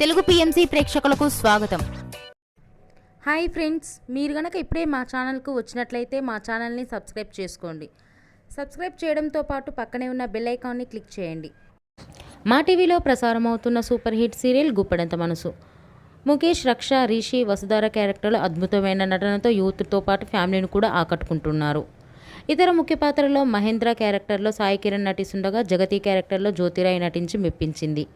Telugu PMC ప్రేక్షకులకు స్వాగతం. Hi friends, మీరు గనక ఇప్పుడే మా ఛానల్కు వచ్చినట్లయితే మా ఛానల్ని సబ్స్క్రైబ్ చేసుకోండి. సబ్స్క్రైబ్ చేయడంతో పాటు పక్కనే ఉన్న బెల్ ఐకాన్ని క్లిక్ చేయండి. మా టీవీలో ప్రసారం అవుతున్న సూపర్ హిట్ సీరియల్ గుప్పెడంత మనసు. ముఖేష్, రక్ష, రిషి, వసుధార క్యారెక్టర్లు అద్భుతమైన నటనతో యూత్తో పాటు ఫ్యామిలీని కూడా ఆకట్టుకుంటున్నారు. ఇతర ముఖ్య పాత్రలో మహేంద్ర క్యారెక్టర్లో సాయి కిరణ్ నటిస్తుండగా జగతి క్యారెక్టర్లో జ్యోతిరాయ్ నటించి మెప్పించింది.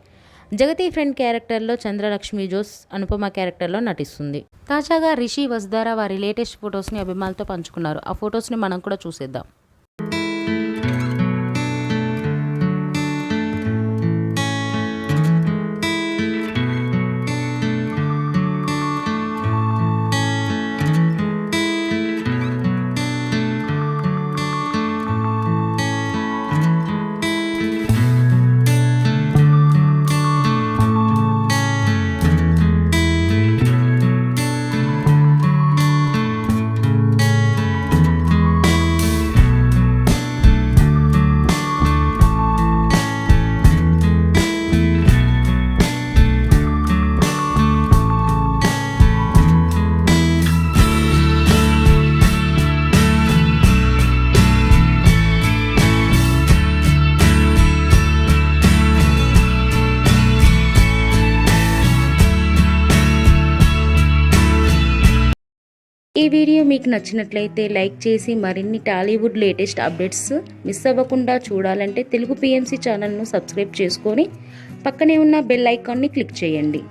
జగతి ఫ్రెండ్ క్యారెక్టర్లో చంద్రలక్ష్మి జోస్ అనుపమ క్యారెక్టర్లో నటిస్తుంది. తాజాగా రిషి, వసుధార వారి లేటెస్ట్ ఫొటోస్ని అభిమానులతో పంచుకున్నారు. ఆ ఫొటోస్ని మనం కూడా చూసేద్దాం. ఈ వీడియో మీకు నచ్చినట్లయితే లైక్ చేసి మరిన్ని టాలీవుడ్ లేటెస్ట్ అప్డేట్స్ మిస్ అవ్వకుండా చూడాలంటే తెలుగు పిఎంసి ఛానల్ను సబ్స్క్రైబ్ చేసుకొని పక్కనే ఉన్న బెల్ ఐకాన్ని క్లిక్ చేయండి.